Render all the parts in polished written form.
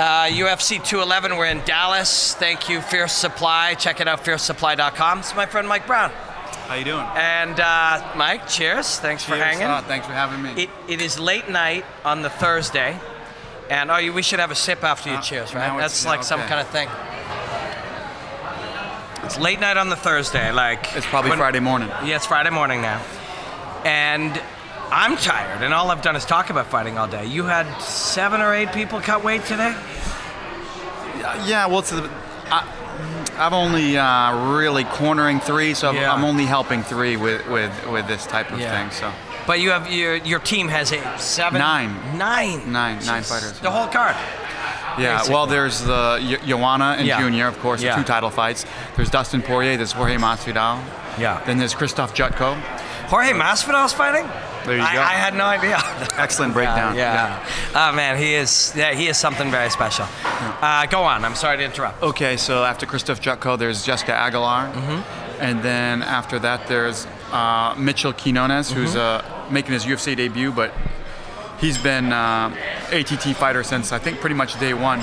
UFC 211, we're in Dallas. Thank you, Fierce Supply. Check it out, fiercesupply.com. This is my friend Mike Brown. How you doing? And Mike, cheers. Thanks for hanging. Thanks for having me. It is late night on the Thursday, and we should have a sip after you cheers, right? That's like some kind of thing. It's late night on the Thursday, like it's probably Friday morning. Yeah, it's Friday morning now, and I'm tired, and all I've done is talk about fighting all day. You had 7 or 8 people cut weight today? Yeah, well, I'm only really cornering 3, so I'm only helping 3 with this type of thing. So, but you have your team has 9 fighters. The whole card. Yeah, basically. Well, there's the Joanna and Junior, of course, the 2 title fights. There's Dustin Poirier, there's Jorge Masvidal. Yeah. Then there's Krzysztof Jutko. Jorge Masvidal's fighting? There you go. I had no idea. Excellent breakdown. Yeah. Oh man, he is something very special. Go on. I'm sorry to interrupt. Okay, so after Krzysztof Jutko, there's Jessica Aguilar, and then after that there's Mitchell Quinones, who's making his UFC debut, but he's been ATT fighter since I think pretty much day one.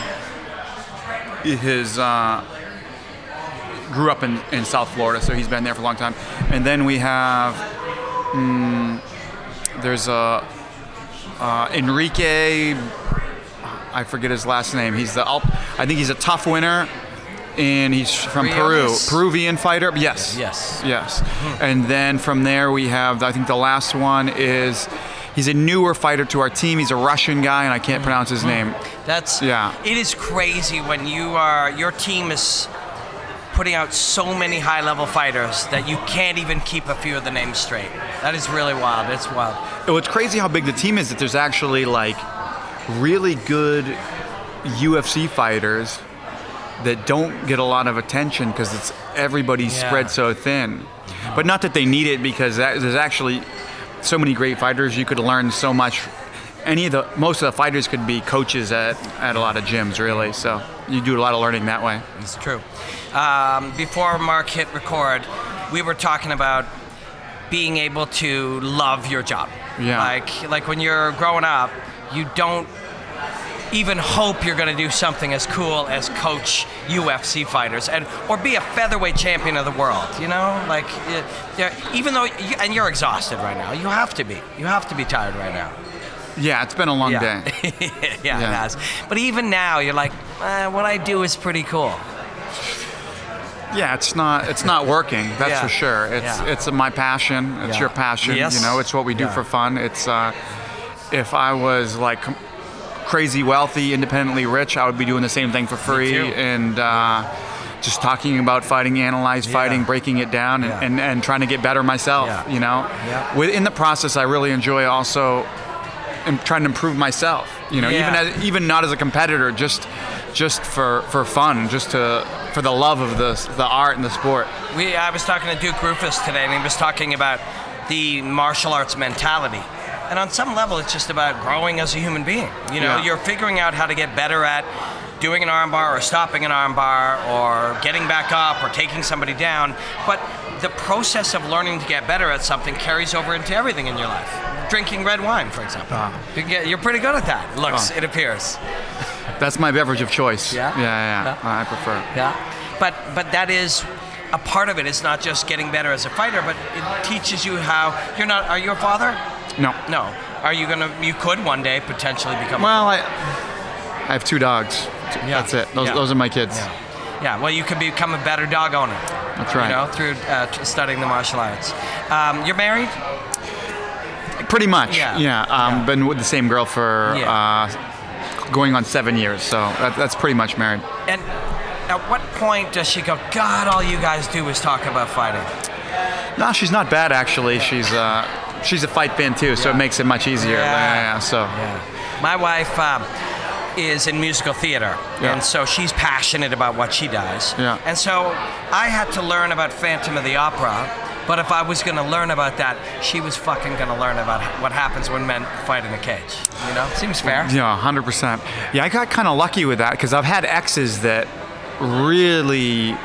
His grew up in South Florida, so he's been there for a long time. And then we have there's Enrique. I forget his last name. I think he's a tough winner, and he's from Peru. Peruvian fighter. Yes. And then from there we have, I think the last one is, he's a newer fighter to our team. He's a Russian guy, and I can't pronounce his name. It is crazy when your team is putting out so many high-level fighters that you can't even keep a few of the names straight. That is really wild. It's wild. Well, it's crazy how big the team is, that there's actually like really good UFC fighters that don't get a lot of attention because everybody's spread so thin. But not that they need it, because there's actually so many great fighters. You could learn so much. Most of the fighters could be coaches at a lot of gyms, really. So you do a lot of learning that way. It's true. Before Mark hit record, we were talking about being able to love your job. Yeah. Like when you're growing up, you don't even hope you're going to do something as cool as coach UFC fighters or be a featherweight champion of the world. You know, like even though and you're exhausted right now, you have to be tired right now. Yeah, it's been a long day. It has. But even now, you're like, what I do is pretty cool. Yeah, it's not working. That's for sure. It's my passion. It's your passion. Yes. You know, it's what we do for fun. It's if I was like crazy wealthy, independently rich, I would be doing the same thing for free and just talking about fighting, analyze fighting, breaking it down, and trying to get better myself. Yeah. You know, within the process, I really enjoy also trying to improve myself. You know, even not as a competitor, just for fun, for the love of the art and the sport. I was talking to Duke Rufus today, and he was talking about the martial arts mentality. And on some level, it's just about growing as a human being. You know, you're figuring out how to get better at doing an armbar or stopping an armbar or getting back up or taking somebody down. But the process of learning to get better at something carries over into everything in your life. Drinking red wine, for example. You're pretty good at that. It appears. That's my beverage of choice. Yeah? Yeah. I prefer. Yeah. But that is a part of it. It's not just getting better as a fighter, but it teaches you how are you a father? No. No. You could one day potentially become a father. I have 2 dogs. That's it. Those are my kids. Yeah. Well, you could become a better dog owner. That's right. You know, through studying the martial arts. You're married? Pretty much. Yeah. Been with the same girl for going on 7 years, so that's pretty much married. And at what point does she go, God, all you guys do is talk about fighting? No, she's not bad, actually. She's a fight fan too, so it makes it much easier. My wife is in musical theater, and so she's passionate about what she does. Yeah. And so I had to learn about Phantom of the Opera, but if I was going to learn about that, she was fucking going to learn about what happens when men fight in a cage. You know? Seems fair. Yeah, 100%. Yeah, I got kind of lucky with that, because I've had exes that really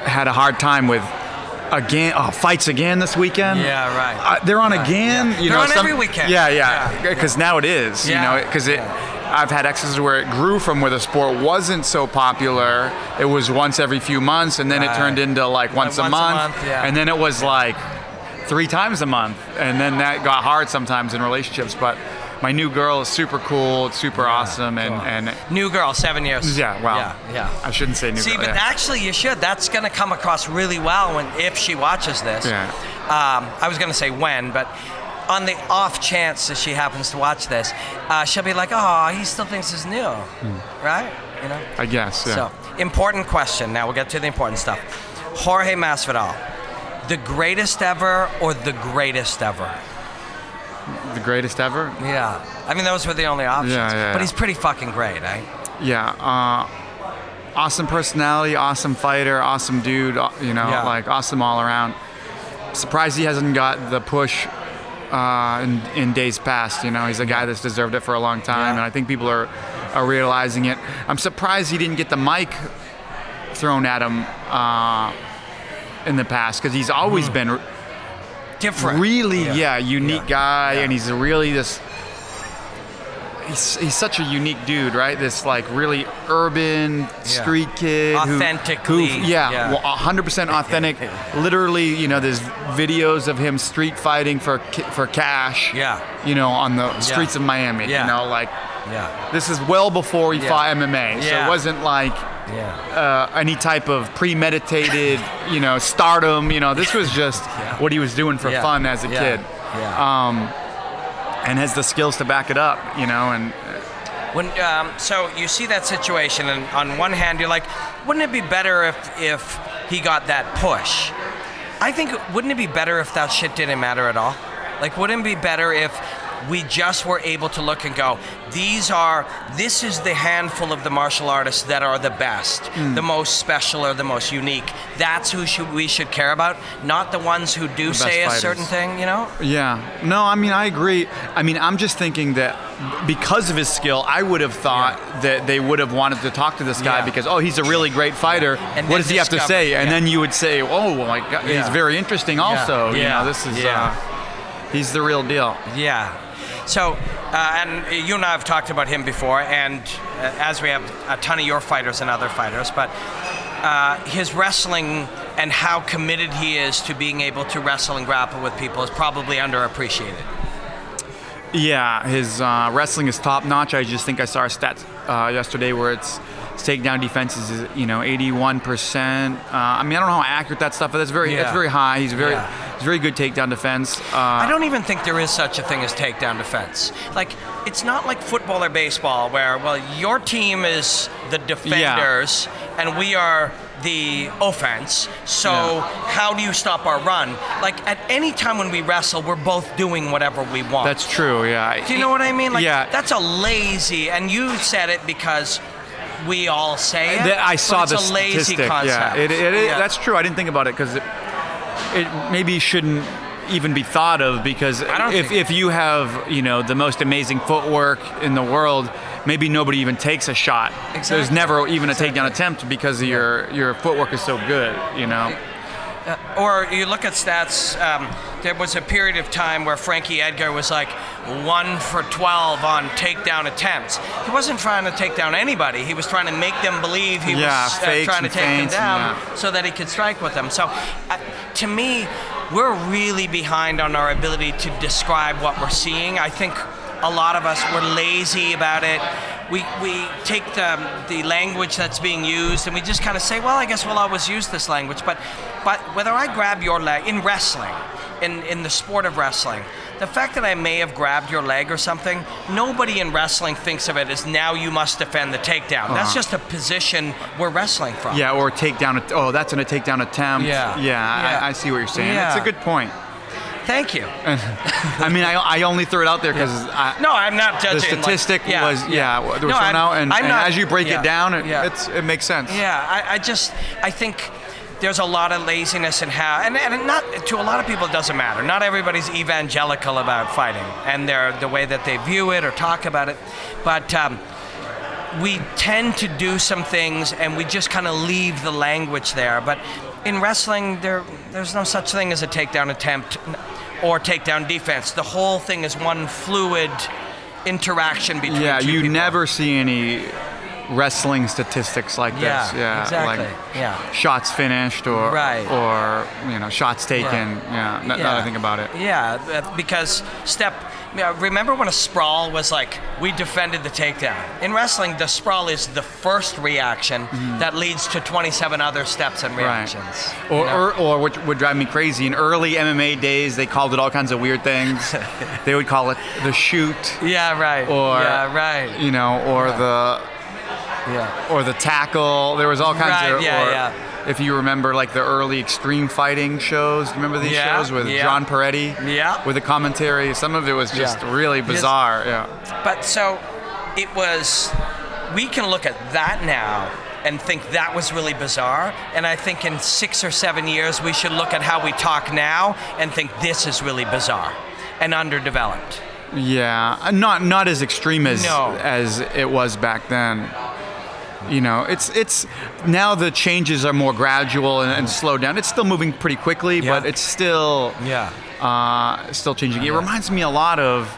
had a hard time with fights again this weekend. Yeah, right. They're on again. You know, they're on every weekend. Yeah, because now it is. You know, because I've had exercises where it grew from where the sport wasn't so popular. It was once every few months, and then it turned into like once a month, and then it was like 3 times a month, and then that got hard sometimes in relationships. But my new girl is super cool, super awesome, and new girl, 7 years. Yeah, well, I shouldn't say new girl. See, but actually you should. That's going to come across really well if she watches this. Yeah. I was going to say when, but on the off chance that she happens to watch this, she'll be like, oh, he still thinks it's new, right? You know? I guess, yeah. So, important question. Now we'll get to the important stuff. Jorge Masvidal, the greatest ever or the greatest ever? The greatest ever? Yeah. I mean, those were the only options. Yeah. But he's pretty fucking great, eh? Yeah. Awesome personality, awesome fighter, awesome dude, like awesome all around. Surprised he hasn't got the push in days past. He's a guy that's deserved it for a long time, and I think people are realizing it. I'm surprised he didn't get the mic thrown at him in the past, because he's always been different, really unique guy, and he's really this. He's such a unique dude, right? This like really urban street kid, authentically, 100% authentic. Literally, there's videos of him street fighting for cash. On the streets of Miami. This is well before he fought MMA, so it wasn't like any type of premeditated, stardom. This was just what he was doing for fun as a kid. And has the skills to back it up, and when so you see that situation, and on one hand you're like, wouldn't it be better if he got that push? I think, wouldn't it be better if that shit didn't matter at all? Like, wouldn't it be better if we just were able to look and go, this is the handful of the martial artists that are the best, the most special or the most unique. That's who we should care about, not the ones who do say a certain thing, Yeah. No, I mean, I agree. I mean, I'm just thinking that because of his skill, I would have thought that they would have wanted to talk to this guy because, he's a really great fighter. And what does he have to say? And then you would say, oh my God, he's very interesting also. This is, he's the real deal. Yeah. So, and you and I have talked about him before, and as we have a ton of your fighters and other fighters, but his wrestling and how committed he is to being able to wrestle and grapple with people is probably underappreciated. Yeah, his wrestling is top notch. I just think I saw a stat yesterday where it's takedown defense is 81%. I mean, I don't know how accurate that stuff is. It's very high. He's very good takedown defense. I don't even think there is such a thing as takedown defense. Like, it's not like football or baseball where, your team is the defenders and we are the offense. So how do you stop our run? Like, at any time when we wrestle, we're both doing whatever we want. That's true. Yeah. Do you know what I mean? Like, that's a lazy. And you said it because we all say it. I saw the statistic. Lazy concept. That's true. I didn't think about it because it maybe shouldn't even be thought of, because if you have the most amazing footwork in the world, maybe nobody even takes a shot. Exactly. There's never even a takedown attempt because of your footwork is so good. Or you look at stats, there was a period of time where Frankie Edgar was like 1 for 12 on takedown attempts. He wasn't trying to take down anybody. He was trying to make them believe he was trying to take them down so that he could strike with them. So to me, we're really behind on our ability to describe what we're seeing. I think a lot of us were lazy about it. We take the language that's being used and we just kind of say, well, I guess we'll always use this language. But whether I grab your leg in wrestling, in the sport of wrestling, the fact that I may have grabbed your leg or something, nobody in wrestling thinks of it as now you must defend the takedown. That's just a position we're wrestling from. Yeah, or takedown. Oh, that's in a takedown attempt. Yeah. I see what you're saying. Yeah. It's a good point. Thank you. I mean, I only threw it out there because no, I'm not judging. The statistic was thrown out, and as you break it down, it makes sense. Yeah, I think there's a lot of laziness in how, and not to a lot of people it doesn't matter. Not everybody's evangelical about fighting and the way that they view it or talk about it, but we tend to do some things and we just kind of leave the language there. But in wrestling, there's no such thing as a takedown attempt or takedown defense. The whole thing is one fluid interaction between two you people. never see any wrestling statistics like this. Yeah, exactly. Like shots finished or shots taken. Now I think about it. Yeah, because remember when a sprawl was like, we defended the takedown? In wrestling, the sprawl is the first reaction that leads to 27 other steps and reactions. Right. Or what would drive me crazy, in early MMA days, they called it all kinds of weird things. They would call it the shoot. Yeah, right. Or the tackle. There was all kinds of. If you remember, like the early extreme fighting shows, do you remember these shows with John Peretti? Yeah. With the commentary, some of it was just really bizarre. But so it was. We can look at that now and think that was really bizarre. And I think in 6 or 7 years, we should look at how we talk now and think this is really bizarre and underdeveloped. Yeah, not as extreme as it was back then. It's now the changes are more gradual and slowed down. It's still moving pretty quickly, but it's still still changing. It reminds me a lot of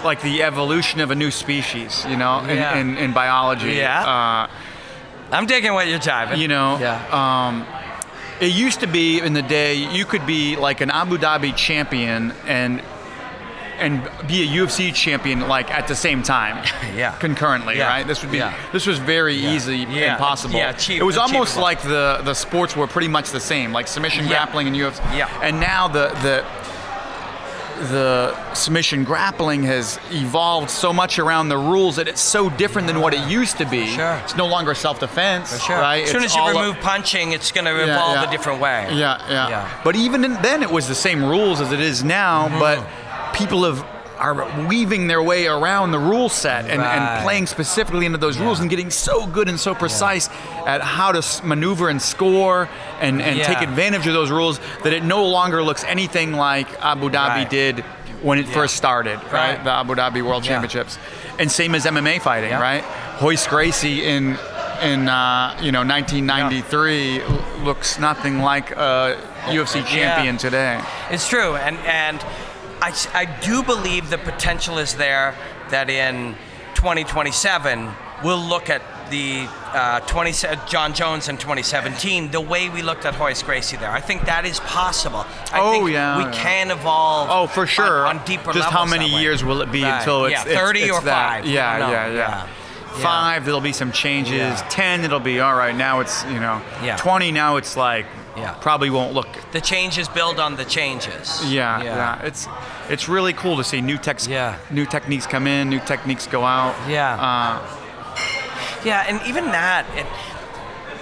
like the evolution of a new species, in biology. Yeah. I'm digging what you're driving. It used to be in the day you could be like an Abu Dhabi champion and be a UFC champion like at the same time, concurrently, right? This was very easy and possible. It was almost like the sports were pretty much the same, like submission grappling and UFC. And now the submission grappling has evolved so much around the rules that it's so different than what it used to be. Sure. It's no longer self-defense, right? As soon as you remove punching, it's going to evolve a different way. But even then, it was the same rules as it is now, but people are weaving their way around the rule set and playing specifically into those rules and getting so good and so precise at how to maneuver and score and take advantage of those rules that it no longer looks anything like Abu Dhabi did when it first started, right? The Abu Dhabi World Championships. And same as MMA fighting, right? Hoist Gracie in 1993 looks nothing like a UFC champion today. It's true, and I do believe the potential is there that in 2027 we'll look at the John Jones in 2017 the way we looked at Hoist Gracie there. I think that is possible. I think we can evolve. Oh, for sure. On deeper just levels. How many years will it be until it's 30 it's or that. 5? Yeah. 5, there'll be some changes. 10, it'll be all right. Now it's 20. Now it's like probably won't look. The changes build on the changes. It's really cool to see new techniques come in, new techniques go out. And even that,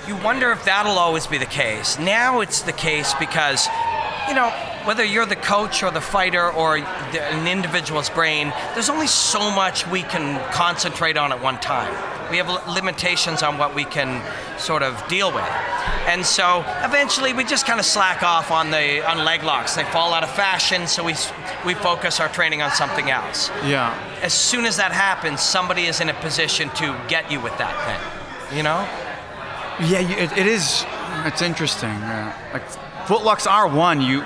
you wonder if that'll always be the case. Now it's the case because, whether you're the coach or the fighter or an individual's brain, there's only so much we can concentrate on at one time. We have limitations on what we can sort of deal with. And so eventually we just kind of slack off on leg locks. They fall out of fashion, so we focus our training on something else. As soon as that happens, somebody is in a position to get you with that thing, it is. It's interesting. Like footlocks are one you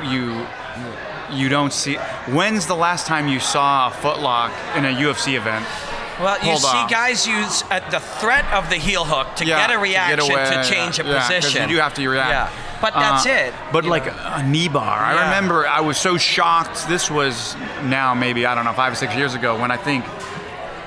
don't see. When's the last time you saw a footlock in a UFC event? Well, you see guys use the threat of the heel hook to get a reaction to change a position. You do have to react. But that's it. But like a knee bar. I remember I was so shocked. This was now maybe, 5 or 6 years ago when I think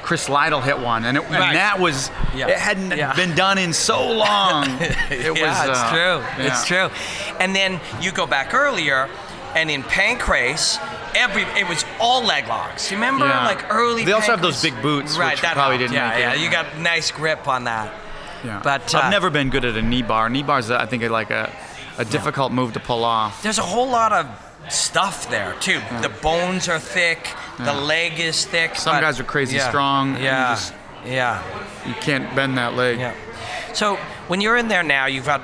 Chris Lytle hit one. And that was, it hadn't been done in so long. It's true. It's true. And then you go back earlier, and in Pancrase, it was all leg locks. You remember, like early. They also have those big boots, which that probably helped. didn't make it. You got nice grip on that. But I've never been good at a knee bar. Knee bars, I think, are like a difficult move to pull off. There's a whole lot of stuff there too. The bones are thick. The leg is thick. Some guys are crazy strong. You can't bend that leg. So when you're in there now, you've got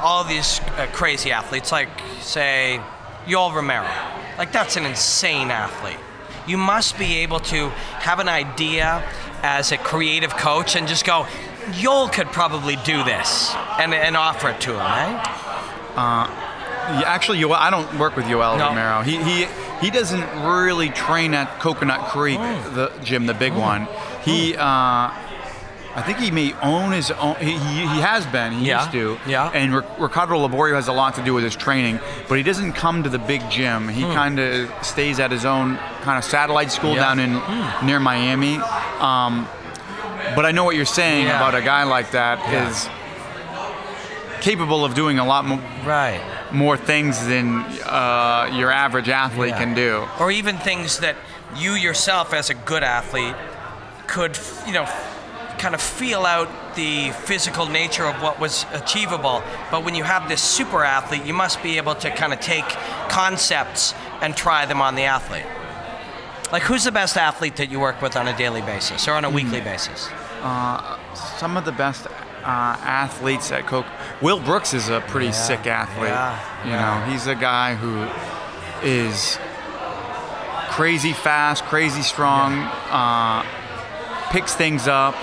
all these crazy athletes, like say Yoel Romero. Like that's an insane athlete. You must be able to have an idea as a creative coach and just go, Yoel could probably do this, and offer it to him, eh? Actually, I don't work with Yoel Romero. He doesn't really train at Coconut Creek, the gym, the big one. He, I think he may own his own. He has been. He used to. Yeah. And Ricardo Laborio has a lot to do with his training, but he doesn't come to the big gym. He kind of stays at his own kind of satellite school down in near Miami. But I know what you're saying about a guy like that is capable of doing a lot more things than your average athlete can do. Or even things that you yourself as a good athlete could, kind of feel out the physical nature of what was achievable. But when you have this super athlete, you must be able to kind of take concepts and try them on the athlete. Like, who's the best athlete that you work with on a daily basis or on a weekly basis? Some of the best athletes at Coke. Will Brooks is a pretty sick athlete. You know, he's a guy who is crazy fast, crazy strong, picks things up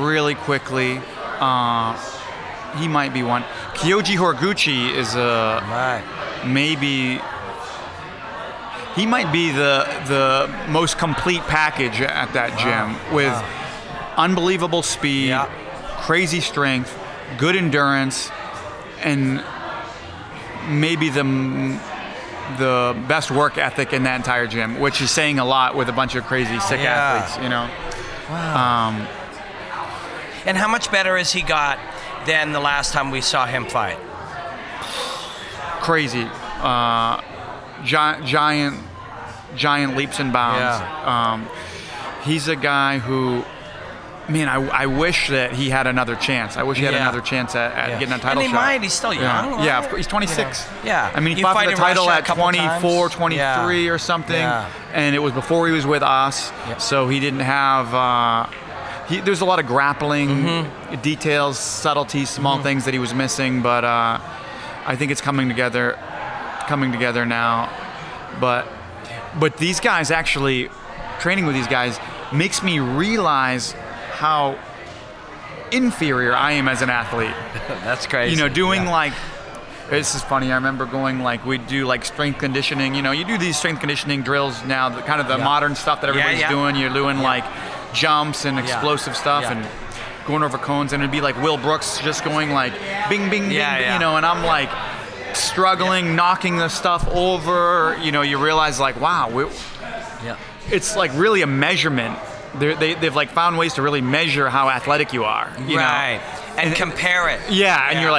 really quickly. He might be one. Kyoji Horiguchi is maybe. He might be the most complete package at that gym with unbelievable speed, crazy strength, good endurance, and maybe the best work ethic in that entire gym, which is saying a lot with a bunch of crazy sick athletes, Wow. And how much better has he got than the last time we saw him fight? Crazy. Giant leaps and bounds. He's a guy who, man, I wish that he had another chance. I wish he had another chance at getting a title shot. He's still young, right? Yeah, of course. He's 26. Yeah. I mean, he fought for the title at 24, 23 or something, and it was before he was with us, so he didn't have... there's a lot of grappling details, subtleties, small things that he was missing, but I think it's coming together now. But these guys, actually, training with these guys makes me realize how inferior I am as an athlete. That's crazy. Doing this is funny. I remember going we'd do strength conditioning. You do these strength conditioning drills now, kind of the modern stuff that everybody's doing. You're doing jumps and explosive stuff and going over cones, and it'd be Will Brooks just going bing, bing, bing, and I'm struggling, knocking the stuff over. You realize wow, it's really a measurement. They've found ways to really measure how athletic you are. You know? And compare it. And you're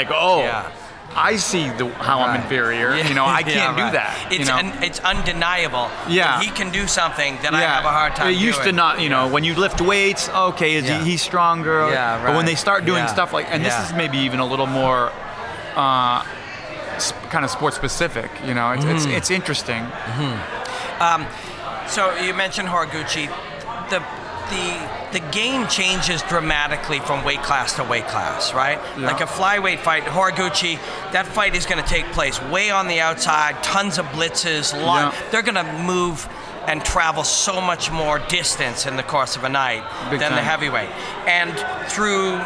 I see how I'm inferior. I can't do that. It's undeniable. He can do something that I have a hard time doing. It used to not, when you lift weights, he's stronger. But when they start doing stuff and this is maybe even a little more kind of sports specific, it's interesting. So you mentioned Horiguchi. The game changes dramatically from weight class to weight class, right? Like a flyweight fight, Horiguchi, that fight is going to take place way on the outside, tons of blitzes, they're going to move and travel so much more distance in the course of a night than the heavyweight. And through,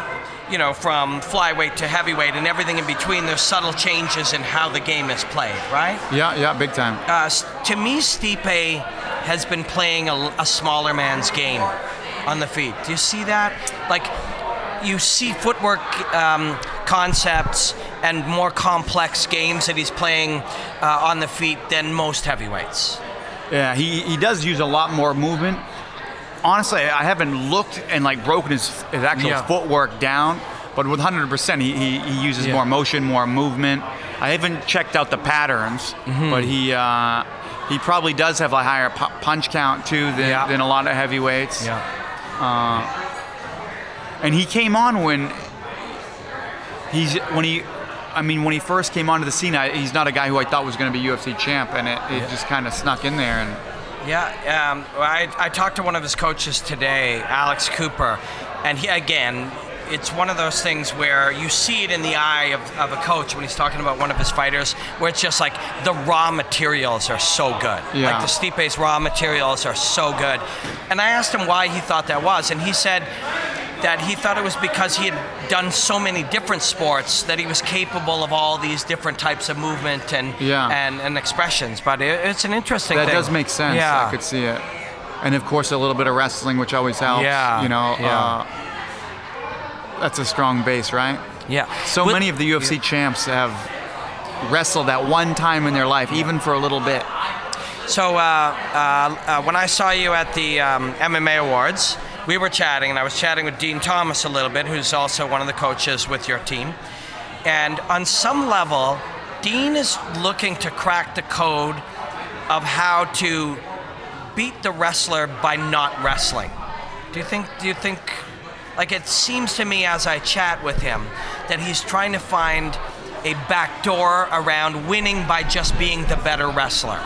from flyweight to heavyweight and everything in between, there's subtle changes in how the game is played, right? Yeah, big time. To me, Stipe has been playing a smaller man's game on the feet. Do you see that? You see footwork concepts and more complex games that he's playing on the feet than most heavyweights. Yeah, he does use a lot more movement. Honestly, I haven't looked and broken his actual footwork down, but with 100%, he uses more motion, more movement. I haven't checked out the patterns, but he probably does have a higher punch count too than a lot of heavyweights. And he came on when he first came onto the scene. He's not a guy who I thought was going to be UFC champ, and it just kind of snuck in there. And I talked to one of his coaches today, Alex Cooper, and it's one of those things where you see it in the eye of a coach when he's talking about one of his fighters, where it's just the raw materials are so good. The Stipe's raw materials are so good. And I asked him why he thought that was, and he said that he thought it was because he had done so many different sports that he was capable of all these different types of movement and expressions. But it's an interesting thing. That does make sense. I could see it. And of course, a little bit of wrestling, which always helps. That's a strong base, right? Yeah. So many of the UFC champs have wrestled at one time in their life, even for a little bit. So when I saw you at the MMA Awards, we were chatting, and I was chatting with Dean Thomas a little bit, who's also one of the coaches with your team. And on some level, Dean is looking to crack the code of how to beat the wrestler by not wrestling. Do you think, like, it seems to me as I chat with him that he's trying to find a backdoor around winning by just being the better wrestler.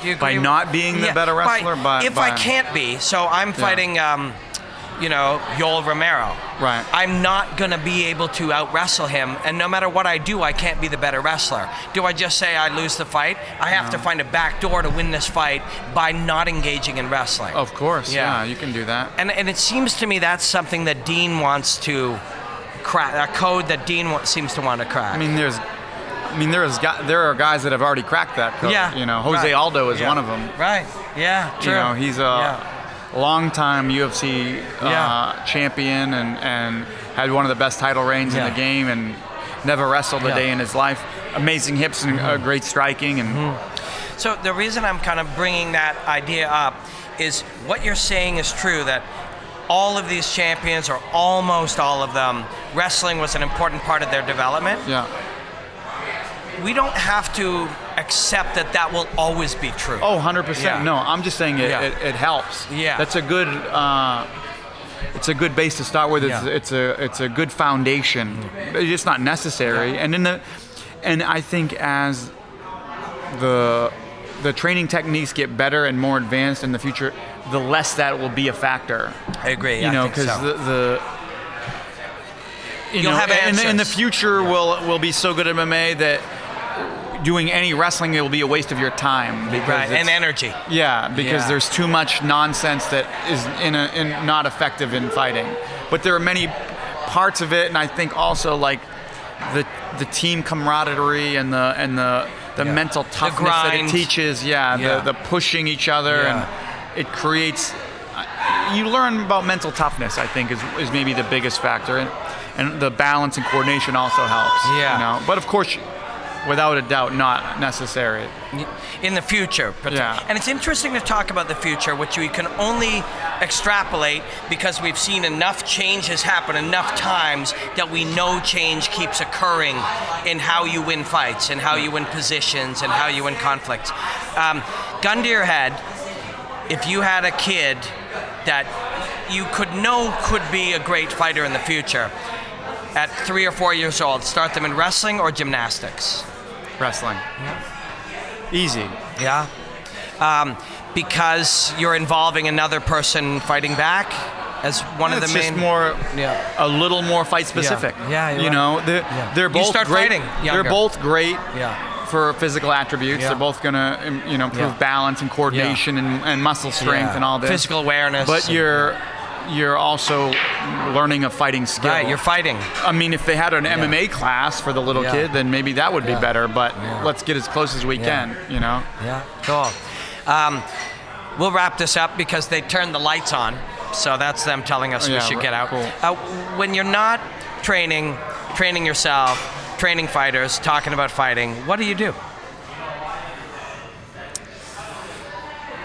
Do you agree? By not being the better wrestler? If I can't be, so I'm fighting, Yoel Romero. Right. I'm not going to be able to out-wrestle him, and no matter what I do, I can't be the better wrestler. Do I just say I lose the fight? I have to find a backdoor to win this fight by not engaging in wrestling. Of course, yeah, you can do that. And it seems to me that's something that Dean wants to crack, a code that Dean seems to want to crack. There are guys that have already cracked that code. Yeah. Jose Aldo is one of them. Right. Yeah. True. He's a long-time UFC champion and had one of the best title reigns in the game and never wrestled a day in his life. Amazing hips and great striking. And so the reason I'm kind of bringing that idea up is what you're saying is true, that all of these champions, or almost all of them, wrestling was an important part of their development. Yeah. We don't have to accept that will always be true. Oh, 100%. Yeah. No, I'm just saying it helps. Yeah. That's a good it's a good base to start with. It's a good foundation. It's just not necessary. Yeah. And I think as the training techniques get better and more advanced in the future, the less that will be a factor. I agree. Because you'll have answers. In the future, we'll be so good at MMA that doing any wrestling, it will be a waste of your time. Right, and energy. Yeah, because there's too much nonsense that is not effective in fighting. But there are many parts of it, and I think also like the team camaraderie and the mental toughness that it teaches. The pushing each other, and it creates. You learn about mental toughness, I think, is maybe the biggest factor, and the balance and coordination also helps. Yeah. But of course, without a doubt, not necessary. In the future. And it's interesting to talk about the future, which we can only extrapolate because we've seen enough changes happen enough times that we know change keeps occurring in how you win fights and how you win positions and how you win conflicts. Gun to your head, if you had a kid that you could be a great fighter in the future, at 3 or 4 years old, start them in wrestling or gymnastics? Wrestling. Easy. Yeah. Because you're involving another person fighting back as one of the main. It's just more, a little more fight specific. They're both great. They're both great. For physical attributes. They're both gonna improve balance and coordination and muscle strength and all this. Physical awareness. But you're also learning a fighting skill. Right, you're fighting. I mean, if they had an MMA class for the little kid, then maybe that would be better, but let's get as close as we can, Yeah, cool. We'll wrap this up because they turned the lights on, so that's them telling us we should get out. Cool. When you're not training yourself, training fighters, talking about fighting, what do you do?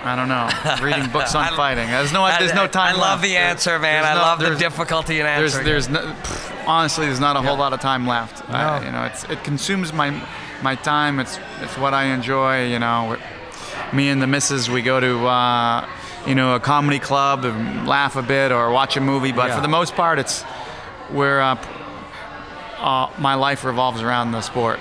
I don't know. Reading books on fighting. There's no time. I love the answer, man. I love the difficulty in answering. Honestly, there's not a whole lot of time left. No. It consumes my time. It's what I enjoy. Me and the missus, we go to a comedy club and laugh a bit or watch a movie. But for the most part, it's where my life revolves around the sport.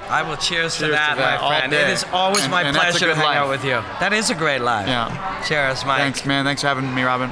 I will cheers to that, my friend. It is always my pleasure to hang out with you. That is a great life. Yeah. Cheers, Mike. Thanks, man. Thanks for having me, Robin.